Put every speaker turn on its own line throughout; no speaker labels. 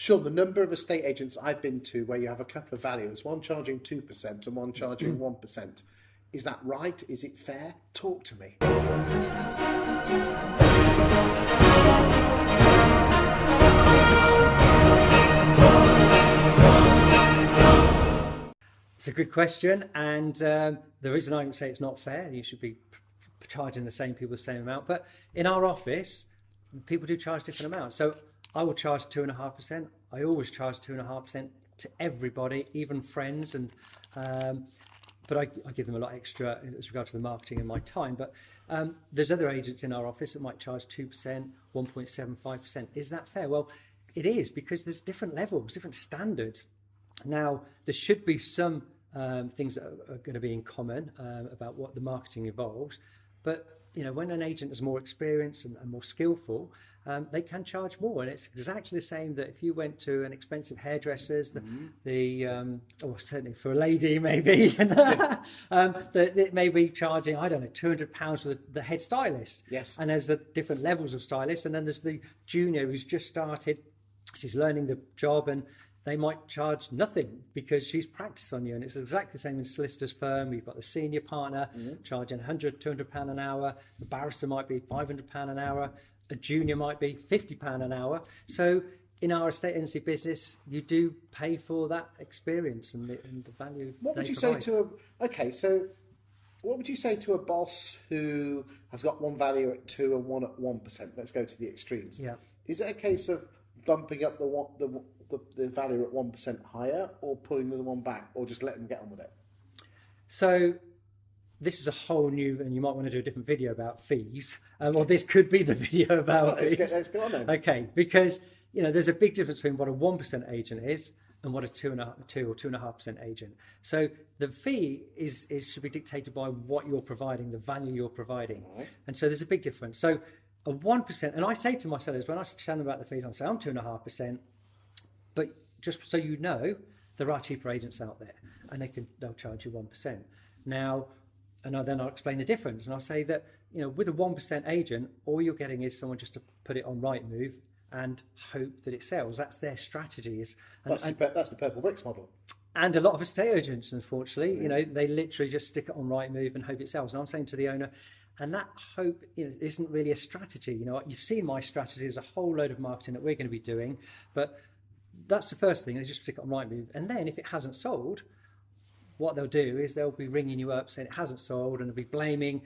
Sure, the number of estate agents I've been to where you have a couple of valuers, one charging 2% and one charging 1%. Is that right? Is it fair? Talk to me.
It's a good question, and the reason I would say it's not fair, you should be charging the same people the same amount. But in our office, people do charge different amounts. So I will charge 2.5%. I always charge 2.5% to everybody, even friends, and but I give them a lot extra as regards to the marketing and my time. But there's other agents in our office that might charge 2%, 1.75%. Is that fair? Well, it is, because there's different levels, different standards. Now, there should be some things that are going to be in common about what the marketing involves, but when an agent is more experienced and more skillful, they can charge more. And it's exactly the same that if you went to an expensive hairdresser's, or certainly for a lady maybe, that it may be charging, I don't know, £200 for the head stylist.
Yes.
And there's the different levels of stylists, and then there's the junior who's just started, she's learning the job, and they might charge nothing because she's practiced on you. And it's exactly the same in a solicitor's firm. You've got the senior partner charging £100, £200 an hour. The barrister might be £500 an hour. A junior might be £50 an hour. So in our estate agency business, you do pay for that experience and the value.
What would you say to what would you say to a boss who has got one value at 2 and one at 1%? Let's go to the extremes.
Yeah.
Is it a case of bumping up the value at 1% higher, or pulling the one back, or just let them get on with it?
So this is a whole new, and you might want to do a different video about fees, or this could be the video about fees.
Let's go on then.
Okay, because there's a big difference between what a 1% agent is and what a 2 or 2.5% agent. So the fee should be dictated by what you're providing, the value you're providing, and so there's a big difference. So a 1%, and I say to my sellers when I tell them about the fees, I say I'm 2.5%. But just so you know, there are cheaper agents out there, and they'll charge you 1%. Now, then I'll explain the difference, and I'll say that with a 1% agent, all you're getting is someone just to put it on Rightmove and hope that it sells. That's their strategy.
That's the Purple Bricks model.
And a lot of estate agents, unfortunately, they literally just stick it on Rightmove and hope it sells. And I'm saying to the owner, and that hope isn't really a strategy. You've seen my strategy as a whole load of marketing that we're going to be doing, but that's the first thing. They just stick it on Rightmove, and then if it hasn't sold, what they'll do is they'll be ringing you up saying it hasn't sold, and they'll be blaming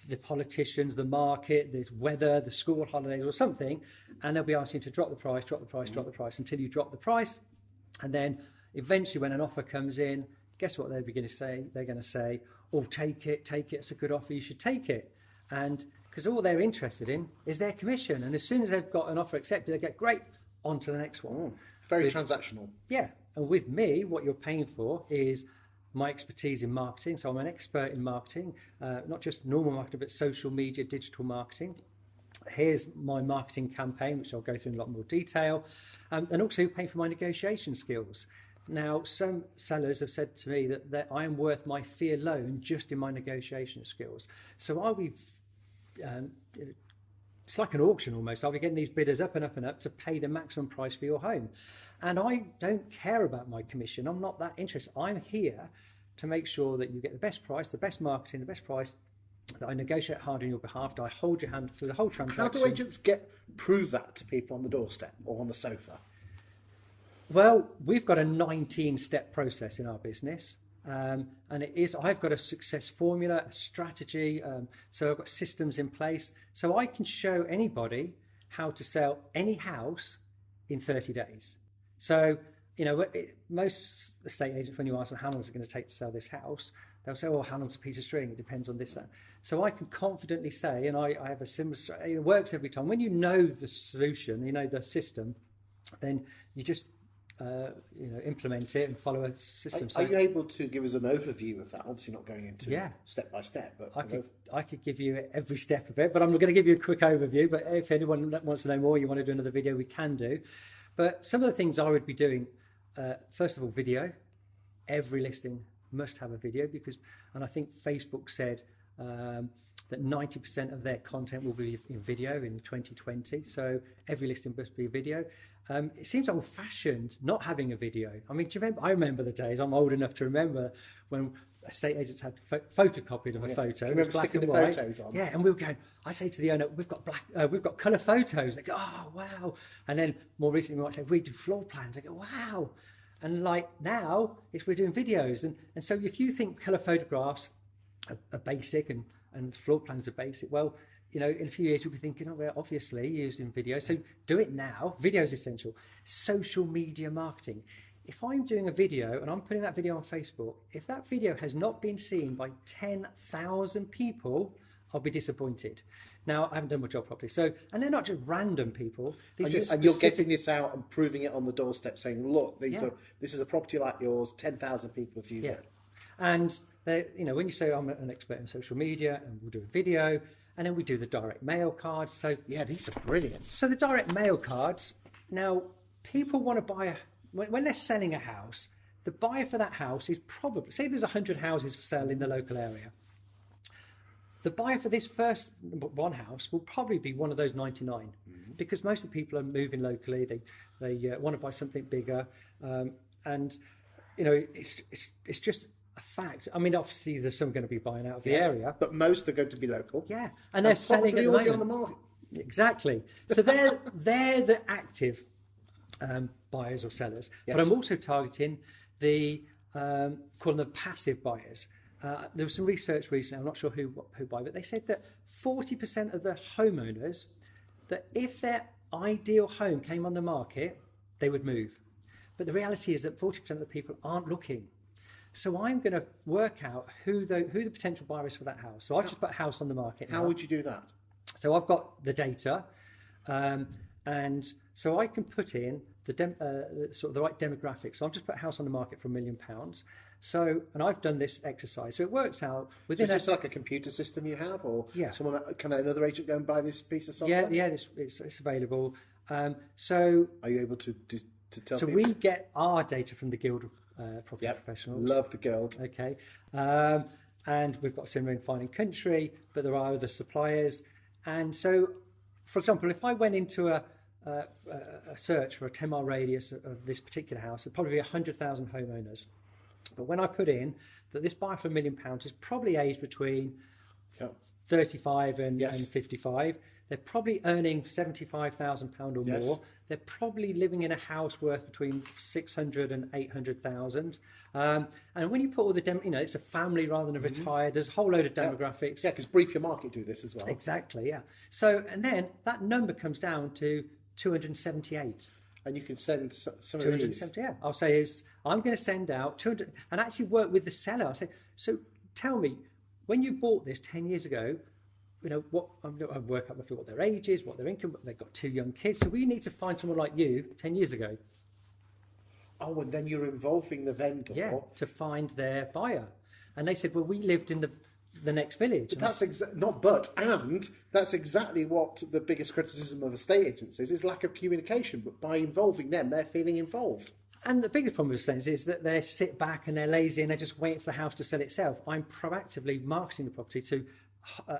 the politicians, the market, the weather, the school holidays, or something, and they'll be asking you to drop the price until you drop the price, and then eventually, when an offer comes in, guess what they're going to say? They're going to say, "Oh, take it. It's a good offer. You should take it," and because all they're interested in is their commission, and as soon as they've got an offer accepted, they get great on to the next one.
Very transactional.
Yeah. And with me, what you're paying for is my expertise in marketing. So I'm an expert in marketing, not just normal marketing, but social media, digital marketing. Here's my marketing campaign, which I'll go through in a lot more detail. And also paying for my negotiation skills. Now, some sellers have said to me that I am worth my fee alone just in my negotiation skills. So I'll be... it's like an auction almost. I'll be getting these bidders up and up and up to pay the maximum price for your home. And I don't care about my commission. I'm not that interested. I'm here to make sure that you get the best price, the best marketing, the best price, that I negotiate hard on your behalf, that I hold your hand through the whole transaction.
How do agents prove that to people on the doorstep or on the sofa?
Well, we've got a 19-step process in our business. And I've got a success formula, a strategy, so I've got systems in place, so I can show anybody how to sell any house in 30 days. So, most estate agents, when you ask them how long is it going to take to sell this house, they'll say, "Oh, how long's a piece of string? It depends on this, that." So I can confidently say, and I have a similar strategy, it works every time. When you know the solution, the system, then you just implement it and follow a system.
Are you able to give us an overview of that? Obviously not going into step by step, but
I could give you every step of it, but I'm going to give you a quick overview. But if anyone wants to know more, you want to do another video, we can do. But some of the things I would be doing, first of all, video. Every listing must have a video and I think Facebook said that 90% of their content will be in video in 2020. So every listing must be a video. It seems old-fashioned not having a video. I mean, do you remember? I remember the days. I'm old enough to remember when estate agents had photocopied of a photo.
Do you remember
black
sticking
and
the
white.
photos on?
Yeah, and we were going. I say to the owner, we've got colour photos. They go, oh wow. And then more recently, we might say we do floor plans. They go, wow. And like now, we're doing videos, and so if you think colour photographs are basic and floor plans are basic, well, you know, in a few years you'll be thinking, oh, well, obviously using video, so do it now. Video is essential. Social media marketing. If I'm doing a video and I'm putting that video on Facebook, if that video has not been seen by 10,000 people, I'll be disappointed. Now, I haven't done my job properly. So, and they're not just random people.
And you're getting this out and proving it on the doorstep, saying, look, this is a property like yours, 10,000 people have viewed it.
And, you know, when you say I'm an expert in social media and we'll do a video, and then we do the direct mail cards. So
yeah, these are brilliant.
So the direct mail cards, now, people want to buy when they're selling a house, the buyer for that house is probably, say there's 100 houses for sale in the local area. The buyer for this first one house will probably be one of those 99, because most of the people are moving locally. They want to buy something bigger, and you know it's just a fact. I mean, obviously there's some going to be buying out of the area,
but most are going to be local.
Yeah, and they're selling at the
already
moment.
on the market.
Exactly. So they're the active buyers or sellers.
Yes.
But I'm also targeting the call them passive buyers. There was some research recently, I'm not sure who buy, but they said that 40% of the homeowners, that if their ideal home came on the market, they would move. But the reality is that 40% of the people aren't looking. So I'm going to work out who the potential buyer is for that house. So I've just put a house on the market now.
How would you do that? So
I've got the data, and so I can put in the sort of the right demographics. So I've just put a house on the market for £1 million. So, and I've done this exercise. So it works out within.
So it's just like a computer system you have, or
someone
can another agent go and buy this piece of software?
Yeah, it's available. So
are you able to tell?
So
people?
we get our data from the Guild of Property Professionals.
Love the Guild.
Okay, and we've got similar in Fine and Country, but there are other suppliers. And so, for example, if I went into a search for a 10-mile radius of this particular house, it'd probably be 100,000 homeowners. But when I put in that this buyer for £1 million is probably aged between 35 and 55, they're probably earning £75,000 or more. They're probably living in a house worth between 600 and 800,000. And when you put all the it's a family rather than a retired. There's a whole load of demographics.
Yeah, because Brief Your Market do this as well.
Exactly. Yeah. So and then that number comes down to 278.
And you can send some of these.
Yeah, I'll say I'm going to send out 200 and actually work with the seller. I say, so tell me, when you bought this 10 years ago, you know what? I work out roughly what their age is, what their income. They've got 2 young kids, so we need to find someone like you 10 years ago.
Oh, and then you're involving the vendor.
Yeah, to find their buyer. And they said, well, we lived in the next village.
But that's exactly what the biggest criticism of estate agents is lack of communication. But by involving them, they're feeling involved.
And the biggest problem with estate agents is that they sit back and they're lazy and they're just waiting for the house to sell itself. I'm proactively marketing the property to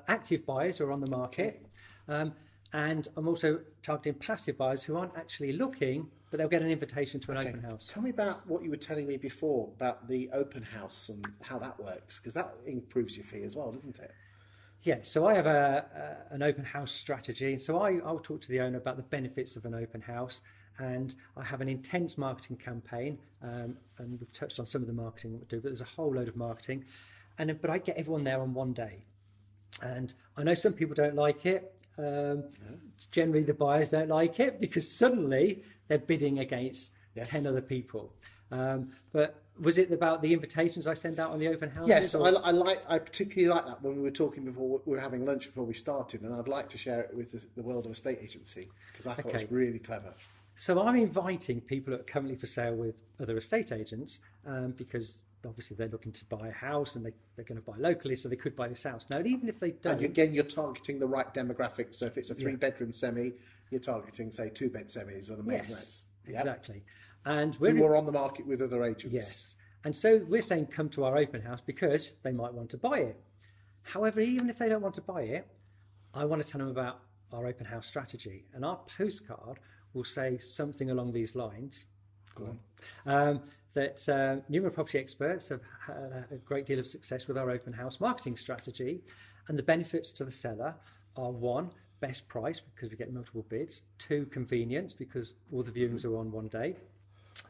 active buyers who are on the market, and I'm also targeting passive buyers who aren't actually looking, but they'll get an invitation to an open house.
Tell me about what you were telling me before about the open house and how that works, because that improves your fee as well, doesn't it?
Yeah, so I have an open house strategy. So I'll talk to the owner about the benefits of an open house, and I have an intense marketing campaign, and we've touched on some of the marketing we do, but there's a whole load of marketing, but I get everyone there on one day. And I know some people don't like it. Generally, the buyers don't like it because suddenly they're bidding against 10 other people. But was it about the invitations I send out on the open houses?
Yes, I particularly like that when we were talking before, we were having lunch before we started, and I'd like to share it with the world of estate agency because I thought it was really clever.
So I'm inviting people that are currently for sale with other estate agents because obviously they're looking to buy a house and they're going to buy locally, so they could buy this house. Now, even if they don't...
And again, you're targeting the right demographic. So if it's a 3-bedroom semi, you're targeting, say, 2-bed semis or the maisonettes.
Exactly. And
we're on the market with other agents.
Yes. And so we're saying come to our open house because they might want to buy it. However, even if they don't want to buy it, I want to tell them about our open house strategy. And our postcard will say something along these lines.
Go on.
That Newman property experts have had a great deal of success with our open house marketing strategy. And the benefits to the seller are: 1, best price because we get multiple bids; 2, convenience because all the viewings are on one day.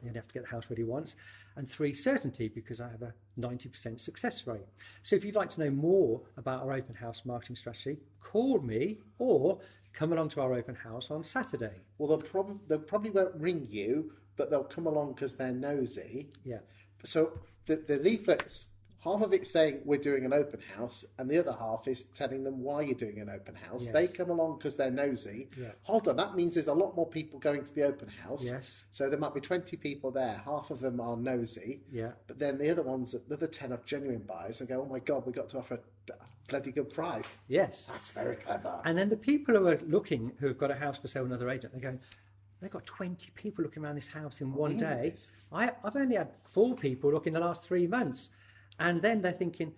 You only have to get the house ready once. And 3, certainty because I have a 90% success rate. So if you'd like to know more about our open house marketing strategy, call me or come along to our open house on Saturday.
Well, they'll probably won't ring you, but they'll come along because they're nosy.
Yeah.
So the leaflets, half of it's saying we're doing an open house, and the other half is telling them why you're doing an open house.
Yes.
They come along because they're nosy.
Yeah.
Hold on, that means there's a lot more people going to the open house.
Yes.
So there might be 20 people there. Half of them are nosy.
Yeah.
But then the other 10 are genuine buyers and go, oh my God, we've got to offer a bloody good price.
Yes.
That's very clever.
And then the people who are looking, who have got a house for sale with another agent, they're going, they've got 20 people looking around this house in one day. I've only had 4 people look in the last 3 months. And then they're thinking,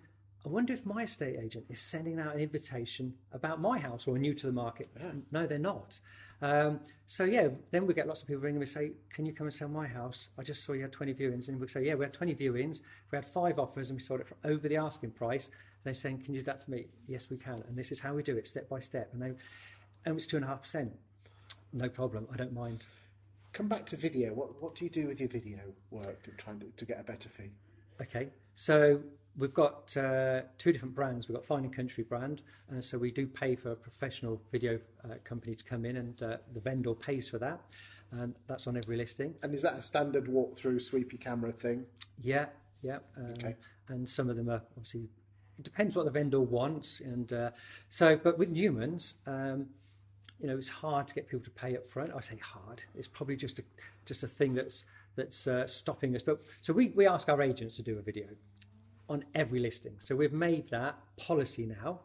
I wonder if my estate agent is sending out an invitation about my house or new to the market. Yeah. No, they're not. So yeah, then we get lots of people ringing me and say, can you come and sell my house? I just saw you had 20 viewings. And we say, yeah, we had 20 viewings. We had 5 offers and we sold it for over the asking price. They're saying, can you do that for me? Yes, we can. And this is how we do it, step by step. And it's 2.5%. No problem. I don't mind.
Come back to video. What do you do with your video work and trying to get a better fee?
Okay, so we've got 2 different brands. We've got Fine and Country brand, and so we do pay for a professional video company to come in, and the vendor pays for that, and that's on every listing. And
is that a standard walkthrough sweepy camera thing?
Yeah. Okay. And some of them are obviously, it depends what the vendor wants, and but with Newmans, it's hard to get people to pay up front. I say hard. It's probably just a thing that's stopping us. But so we ask our agents to do a video on every listing. So we've made that policy now.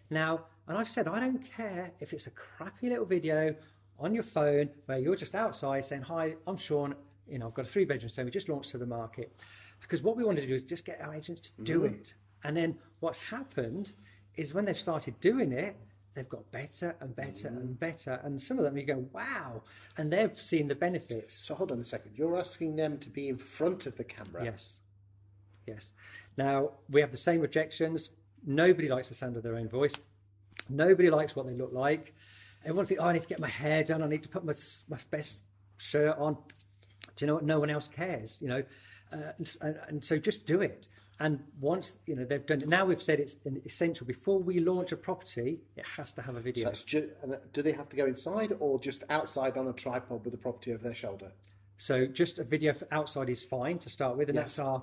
And I've said, I don't care if it's a crappy little video on your phone where you're just outside saying, hi, I'm Sean, I've got a 3-bedroom so we just launched to the market. Because what we want to do is just get our agents to do it. And then what's happened is when they've started doing it, they've got better and better and better. And some of them you go, wow. And they've seen the benefits.
So hold on a second. You're asking them to be in front of the camera?
Yes. Now, we have the same objections. Nobody likes the sound of their own voice. Nobody likes what they look like. Everyone thinks, I need to get my hair done. I need to put my best shirt on. Do you know what? No one else cares, and so just do it. And once they've done it, now we've said it's essential. Before we launch a property, it has to have a video.
So do they have to go inside or just outside on a tripod with the property over their shoulder?
So just a video for outside is fine to start with, and that's our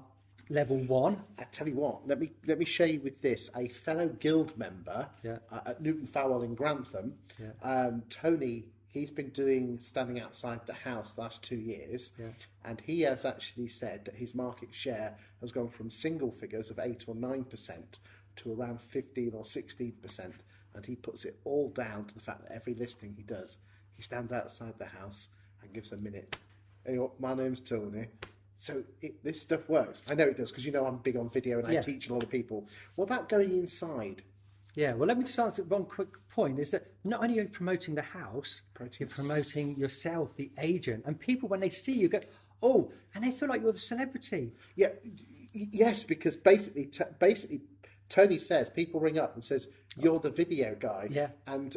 level 1.
I tell you what, let me share you with this. A fellow guild member at Newton Fowell in Grantham, Tony. He's been standing outside the house the last 2 years, and he has actually said that his market share has gone from single figures of 8 or 9% to around 15 or 16%, and he puts it all down to the fact that every listing he does, he stands outside the house and gives a minute. Hey, my name's Tony. So this stuff works. I know it does because I'm big on video and I teach a lot of people. What about going inside?
Yeah, well, let me just answer one quick point, is that not only are you promoting the house, you're promoting yourself, the agent, and people, when they see you, go, oh, and they feel like you're the celebrity.
Yeah, yes, because basically, Tony says, people ring up and says, you're the video guy.
Yeah.
And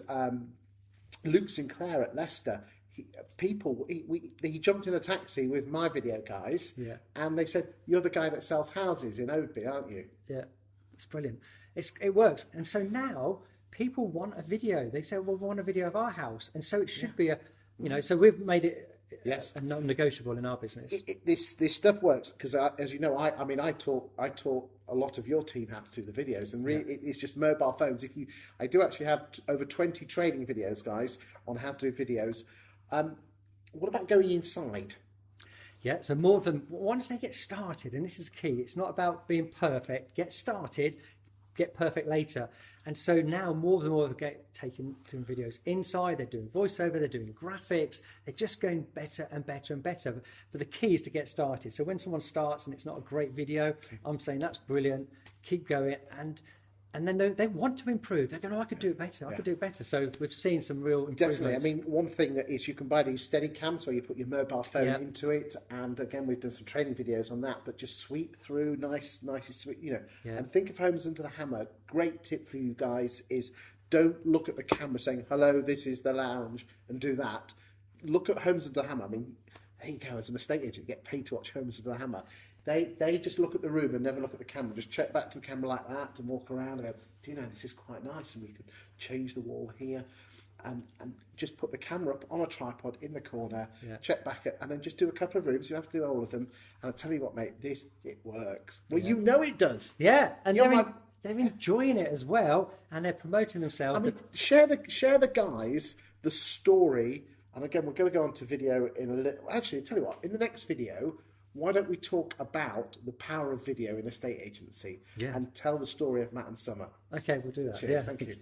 Luke Sinclair at Leicester, he jumped in a taxi with my video guys, and they said, you're the guy that sells houses in Oadby, aren't you?
Yeah, it's brilliant. It works. And so now people want a video. They say, well, we want a video of our house. And so it should be so we've made it a non-negotiable in our business.
This stuff works because, as you know, I taught a lot of your team how to do the videos, and really it's just mobile phones. I do actually have over 20 training videos, guys, on how to do videos. What about going inside?
Yeah, so more of them, once they get started, and this is key, it's not about being perfect, get started, get perfect later. And so now more of them are doing videos inside, they're doing voiceover, they're doing graphics, they're just going better and better and better. But the key is to get started. So when someone starts and it's not a great video, I'm saying that's brilliant, keep going. And and then they want to improve. They go, "No, I could do it better. I could do it better." So we've seen some real improvements.
Definitely. I mean, one thing that is you can buy these steady cams where you put your mobile phone into it, and again, we've done some training videos on that. But just sweep through, nice sweep, and think of Homes Under the Hammer. Great tip for you guys is don't look at the camera saying, "Hello, this is the lounge," and do that. Look at Homes Under the Hammer. I mean, there you go. As an estate agent, you get paid to watch Homes Under the Hammer. They just look at the room and never look at the camera. Just check back to the camera like that and walk around and go, "Do you know, this is quite nice, and we could change the wall here," and just put the camera up on a tripod in the corner. Check back and then just do a couple of rooms. You don't have to do all of them. And I tell you what, mate, it works. Well, you know it does.
Yeah, and they're enjoying it as well, and they're promoting themselves.
I mean, share the guys the story. And again, we're going to go on to video in a little. Actually, I tell you what, in the next video, why don't we talk about the power of video in estate agency and tell the story of Matt and Summer?
Okay, we'll do that.
Cheers, thank you.